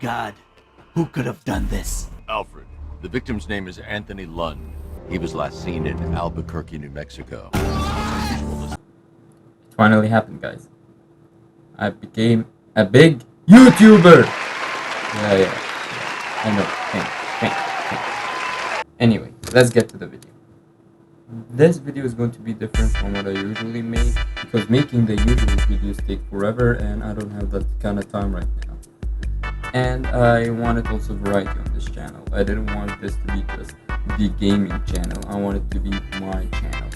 God, who could have done this? Alfred. The victim's name is Anthony Lund. He was last seen in Albuquerque, New Mexico. It finally happened, guys. I became a big YouTuber! Yeah. I know. Thanks. Anyway, let's get to the video. This video is going to be different from what I usually make, because making the usual videos take forever and I don't have that kind of time right now. And I wanted also variety on this channel. I didn't want this to be just the gaming channel. I want it to be my channel.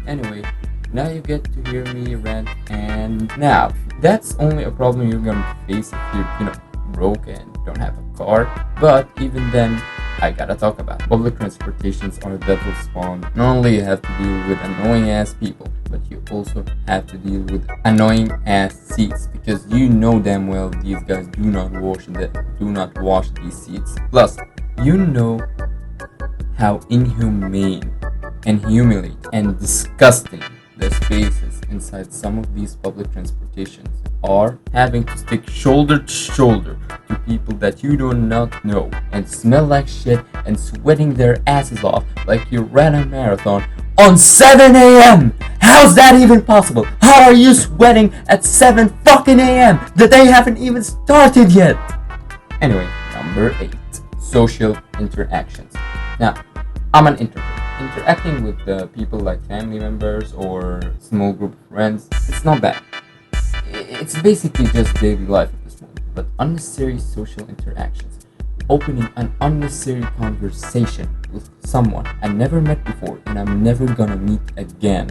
Anyway, now you get to hear me rant, and now that's only a problem you're gonna face if you're, broke and don't have a car. But even then, I gotta talk about it. Public transportations are devil's spawn. Not only you have to deal with annoying ass people, but you also have to deal with annoying ass seats, because you know damn well these guys do not wash these seats. Plus, you know how inhumane and humiliating and disgusting the spaces inside some of these public transportations are, having to stick shoulder to shoulder to people that you do not know and smell like shit and sweating their asses off like you ran a marathon on 7 a.m. How's that even possible? How are you sweating at 7 fucking a.m.? The day haven't even started yet. Anyway, number 8, social interactions. Now, I'm an introvert. Interacting with people like family members or small group of friends, it's not bad. It's basically just daily life at this moment. But unnecessary social interactions, opening an unnecessary conversation with someone I never met before and I'm never gonna meet again,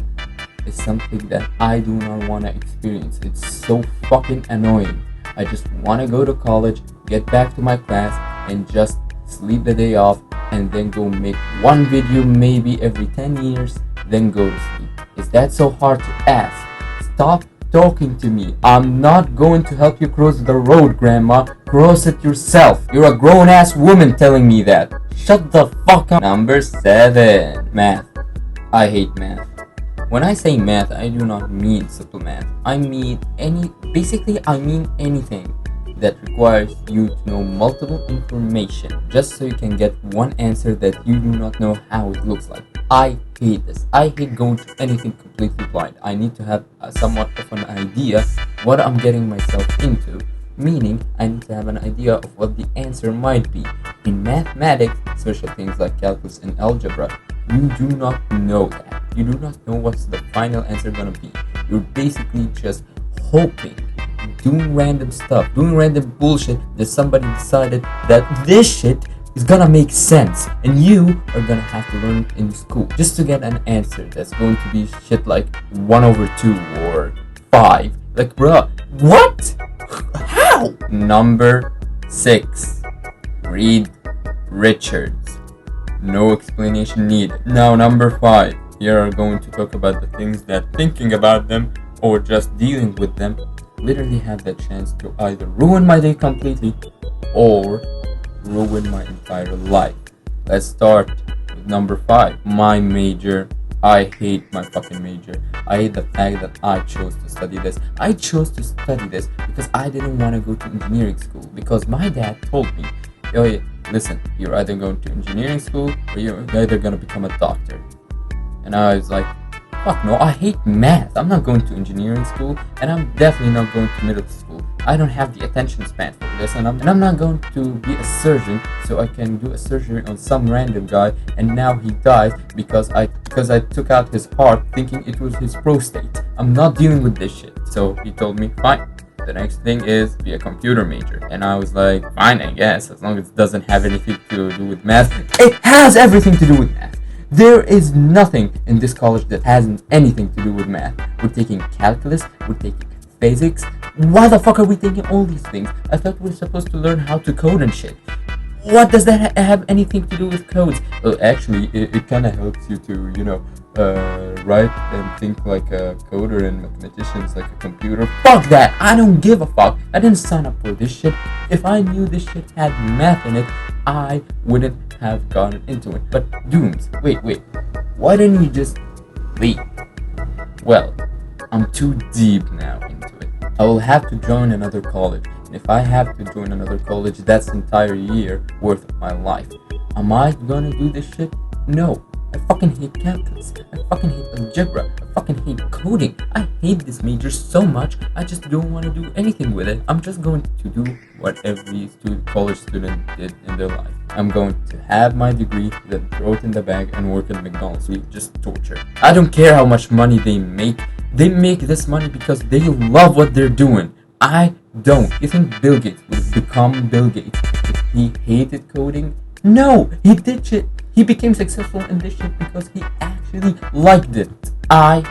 is something that I do not want to experience. It's so fucking annoying. I just want to go to college, get back to my class, and just sleep the day off, and then go make one video maybe every 10 years, then go to sleep. Is that so hard to ask? Stop talking to me. I'm not going to help you cross the road, Grandma. Cross it yourself. You're a grown-ass woman telling me that. Shut the fuck up. Number 7. Math. I hate math. When I say math, I do not mean simple math. I mean anything that requires you to know multiple information just so you can get one answer that you do not know how it looks like. I hate this. I hate going to anything completely blind. I need to have somewhat of an idea what I'm getting myself into, meaning I need to have an idea of what the answer might be. In mathematics, especially things like calculus and algebra, you do not know that. You do not know what's the final answer gonna be. You're basically just hoping, doing random stuff, doing random bullshit that somebody decided that this shit is gonna make sense, and you are gonna have to learn it in school just to get an answer that's going to be shit like 1/2 or 5. Like, bruh, what? How? Number 6. Read Richards. No explanation needed. Now, number 5. Here are going to talk about the things that thinking about them or just dealing with them literally have the chance to either ruin my day completely or ruin my entire life. Let's start with number 5. My major. I hate my fucking major. I hate the fact that I chose to study this. I chose to study this because I didn't want to go to engineering school, because my dad told me, oh yeah, listen, you're either going to engineering school or you're either going to become a doctor. And I was like, fuck no, I hate math. I'm not going to engineering school, and I'm definitely not going to medical school. I don't have the attention span for this, and I'm not going to be a surgeon so I can do a surgery on some random guy and now he dies because I took out his heart thinking it was his prostate. I'm not dealing with this shit. So he told me, fine, the next thing is be a computer major. And I was like, fine, I guess, as long as it doesn't have anything to do with math. It has everything to do with math. There is nothing in this college that has anything to do with math. We're taking calculus, we're taking physics. Why the fuck are we taking all these things? I thought we were supposed to learn how to code and shit. What does that have anything to do with codes? Well, actually, it kind of helps you to, write and think like a coder, and mathematicians like a computer. Fuck that! I don't give a fuck. I didn't sign up for this shit. If I knew this shit had math in it, I wouldn't have gotten into it. But Dooms, wait. Why didn't you just leave? Well, I'm too deep now into it. I will have to join another college. education. If I have to join another college, that's entire year worth of my life. Am I gonna do this shit? No. I fucking hate calculus. I fucking hate algebra. I fucking hate coding. I hate this major so much. I just don't want to do anything with it. I'm just going to do what every college student did in their life. I'm going to have my degree, then throw it in the bag and work at McDonald's. Just torture. I don't care how much money they make. They make this money because they love what they're doing. I don't. You think Bill Gates would become Bill Gates if he hated coding? No, he did shit. He became successful in this shit because he actually liked it. I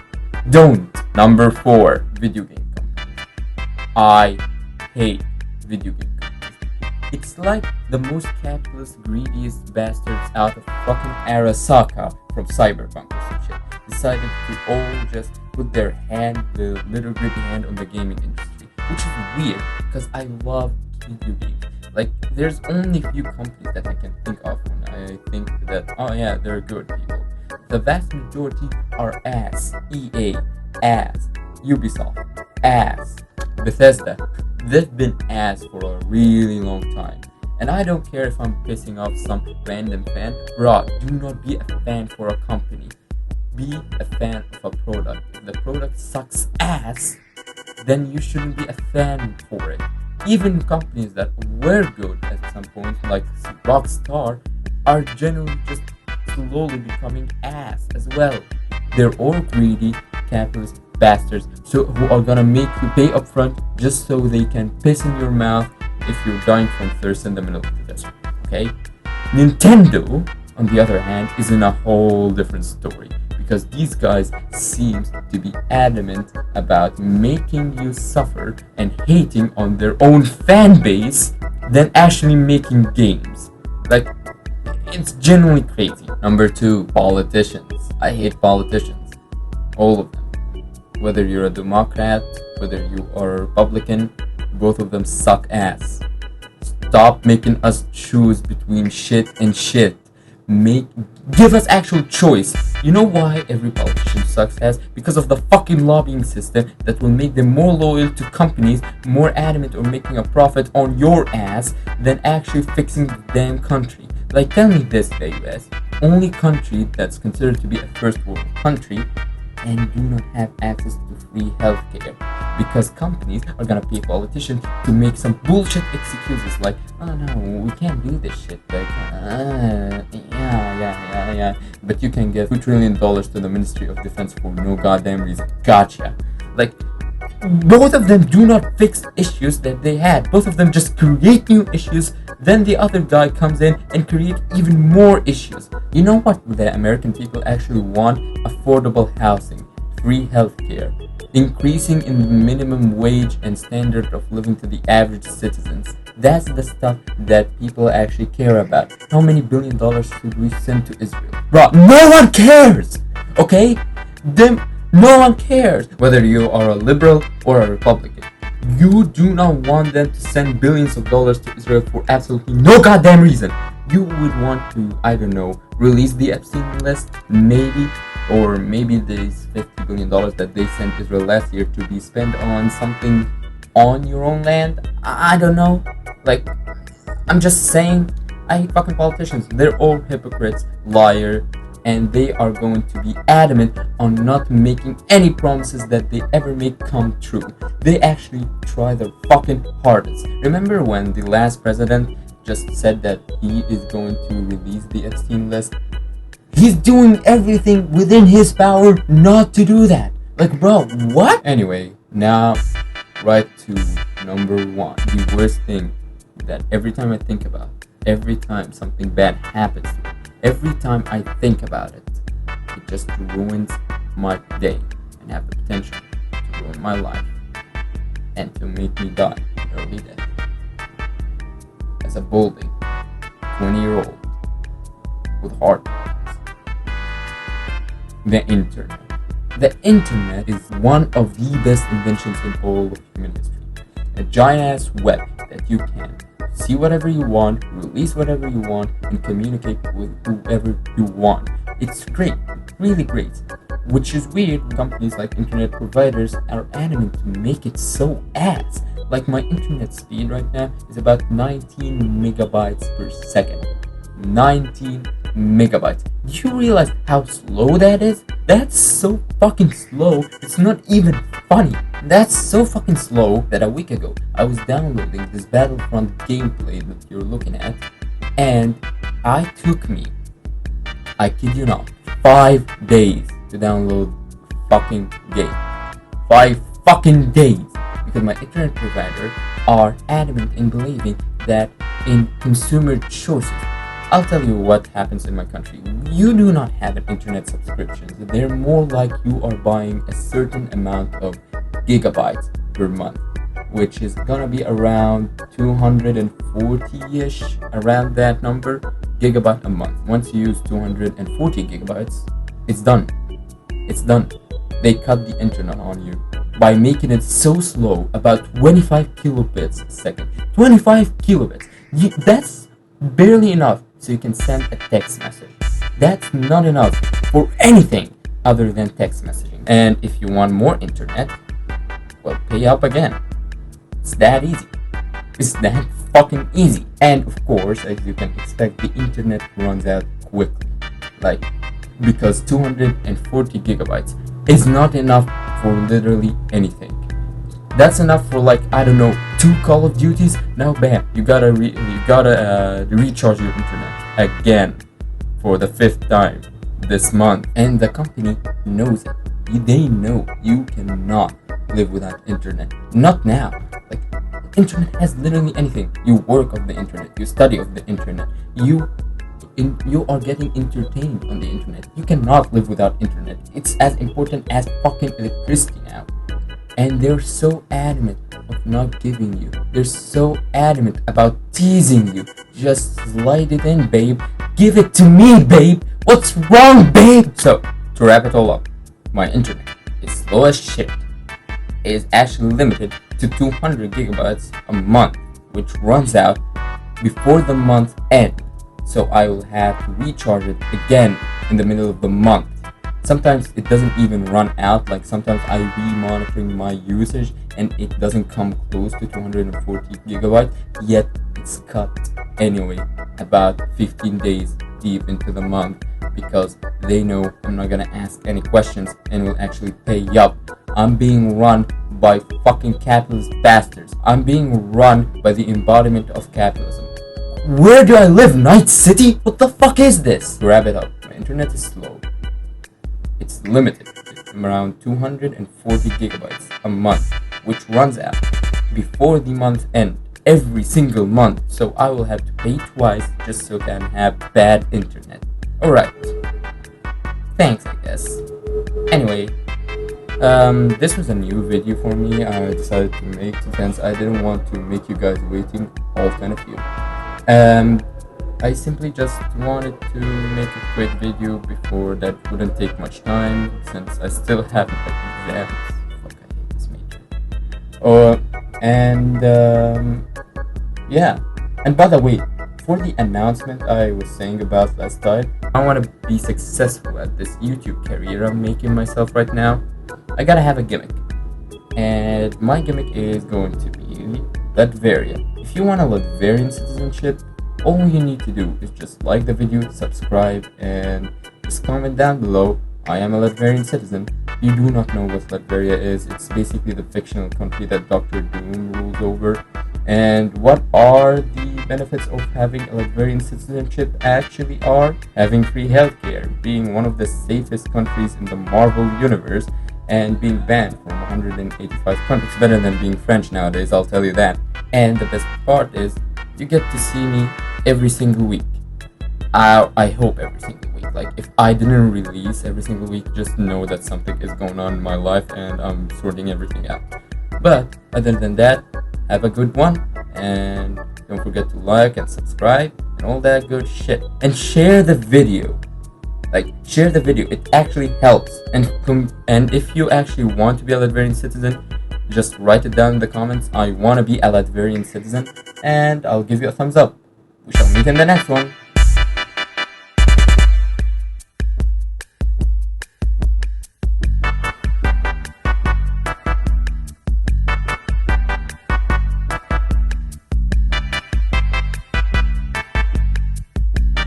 don't. Number 4, video game companies. I hate video game companies. It's like the most capitalist, greediest bastards out of fucking Arasaka from Cyberpunk or some shit decided to all just put their little gritty hand on the gaming industry, which is weird because I love video games. Like, there's only few companies that I can think of when I think that, oh yeah, they're good people. The vast majority are ass. EA, ass. Ubisoft, ass. Bethesda, they've been ass for a really long time. And I don't care if I'm pissing off some random fan. Bro, do not be a fan for a company. Be a fan of a product. If the product sucks ass, then you shouldn't be a fan for it. Even companies that were good at some point, like Rockstar, are generally just slowly becoming ass as well. They're all greedy, capitalist bastards, who are gonna make you pay upfront just so they can piss in your mouth if you're dying from thirst in the middle of the desert. Okay? Nintendo, on the other hand, is in a whole different story. Because these guys seem to be adamant about making you suffer and hating on their own fan base than actually making games. Like, it's genuinely crazy. Number 2, politicians. I hate politicians. All of them. Whether you're a Democrat, whether you are a Republican, both of them suck ass. Stop making us choose between shit and shit. Give us actual choice. You know why every politician sucks ass? Because of the fucking lobbying system that will make them more loyal to companies, more adamant on making a profit on your ass than actually fixing the damn country. Like, tell me this, the US, only country that's considered to be a first world country and do not have access to free healthcare because companies are gonna pay politicians to make some bullshit excuses like, oh no, we can't do this shit, like, yeah, but you can get $2 trillion to the Ministry of Defense for no goddamn reason. Gotcha. Like, both of them do not fix issues that they had. Both of them just create new issues. Then the other guy comes in and create even more issues. You know what the American people actually want? Affordable housing, free healthcare, increasing in the minimum wage and standard of living to the average citizens. That's the stuff that people actually care about. How many $1 billion should we send to Israel? Bro, no one cares! Okay? No one cares whether you are a liberal or a Republican. You do not want them to send billions of dollars to Israel for absolutely no goddamn reason. You would want to, I don't know, release the Epstein list, maybe, or maybe these $50 billion that they sent Israel last year to be spent on something on your own land. I don't know. Like, I'm just saying, I hate fucking politicians. They're all hypocrites, liars, and they are going to be adamant on not making any promises that they ever make come true. They actually try their fucking hardest. Remember when the last president just said that he is going to release the Epstein list? He's doing everything within his power not to do that. Like, bro, what? Anyway, now right to number 1. The worst thing that every time I think about, every time something bad happens to me, every time I think about it, it just ruins my day and have the potential to ruin my life and to make me die an early death. As a balding 20-year-old with heart problems. The internet. The internet is one of the best inventions in all of human history. A giant-ass web that you can see whatever you want, release whatever you want, and communicate with whoever you want. It's great, really great. Which is weird, companies like internet providers are adamant to make it so ass. Like my internet speed right now is about 19 megabytes per second. 19 megabytes. Do you realize how slow that is? That's so fucking slow. It's not even funny. That's so fucking slow that a week ago I was downloading this Battlefront gameplay that you're looking at, and I kid you not, 5 days to download fucking game. 5 fucking days, because my internet provider are adamant in believing that in consumer choices. I'll tell you what happens in my country. You do not have an internet subscription. They're more like you are buying a certain amount of gigabytes per month, which is gonna be around 240-ish, around that number, gigabyte a month. Once you use 240 gigabytes, it's done. It's done. They cut the internet on you by making it so slow, about 25 kilobits a second. 25 kilobits. That's barely enough so you can send a text message. That's not enough for anything other than text messaging. And if you want more internet, well, pay up again. It's that easy. It's that fucking easy. And of course, as you can expect, the internet runs out quickly. Like, because 240 gigabytes is not enough for literally anything. That's enough for, like, I don't know, 2 Call of Duties. Now bam, you gotta recharge your internet again for the 5th time this month. And the company knows it. They know you cannot live without internet. Not now. Like, internet has literally anything. You work on the internet, you study on the internet, you are getting entertained on the internet. You cannot live without internet. It's as important as fucking electricity now. And they're so adamant of not giving you. They're so adamant about teasing you. Just slide it in, babe. Give it to me, babe. What's wrong, babe? So, to wrap it all up, my internet is slow as shit. It is actually limited to 200 gigabytes a month, which runs out before the month ends. So I will have to recharge it again in the middle of the month. Sometimes it doesn't even run out. Like, sometimes I be monitoring my usage and it doesn't come close to 240 gigabytes, yet it's cut anyway about 15 days deep into the month, because they know I'm not gonna ask any questions and will actually pay up. I'm being run by fucking capitalist bastards. I'm being run by the embodiment of capitalism. Where do I live? Night City? What the fuck is this? To wrap it up, my internet is slow. It's limited to around 240 gigabytes a month, which runs out before the month end every single month. So I will have to pay twice just so I can have bad internet. Alright. Thanks, I guess. Anyway, this was a new video for me. I decided to make since I didn't want to make you guys waiting, all 10 of you. I simply just wanted to make a quick video before that wouldn't take much time, since I still have exams. Fuck, I hate this major. Yeah. And by the way, for the announcement I was saying about last time, I want to be successful at this YouTube career I'm making myself right now. I gotta have a gimmick. And my gimmick is going to be Latverian. If you want a Latverian citizenship, all you need to do is just like the video, subscribe, and just comment down below, I am a Latverian citizen. If you do not know what Latveria is, it's basically the fictional country that Dr. Doom rules over. And what are the benefits of having a Latverian citizenship actually are? Having free healthcare, being one of the safest countries in the Marvel universe, and being banned from 185 countries. It's better than being French nowadays, I'll tell you that. And the best part is, you get to see me every single week. I hope every single week. Like, if I didn't release every single week, just know that something is going on in my life and I'm sorting everything out. But other than that, have a good one, and don't forget to like and subscribe and all that good shit. And share the video. Like, share the video. It actually helps. And if you actually want to be a Latverian citizen, just write it down in the comments. I want to be a Latverian citizen, and I'll give you a thumbs up. We shall meet in the next one.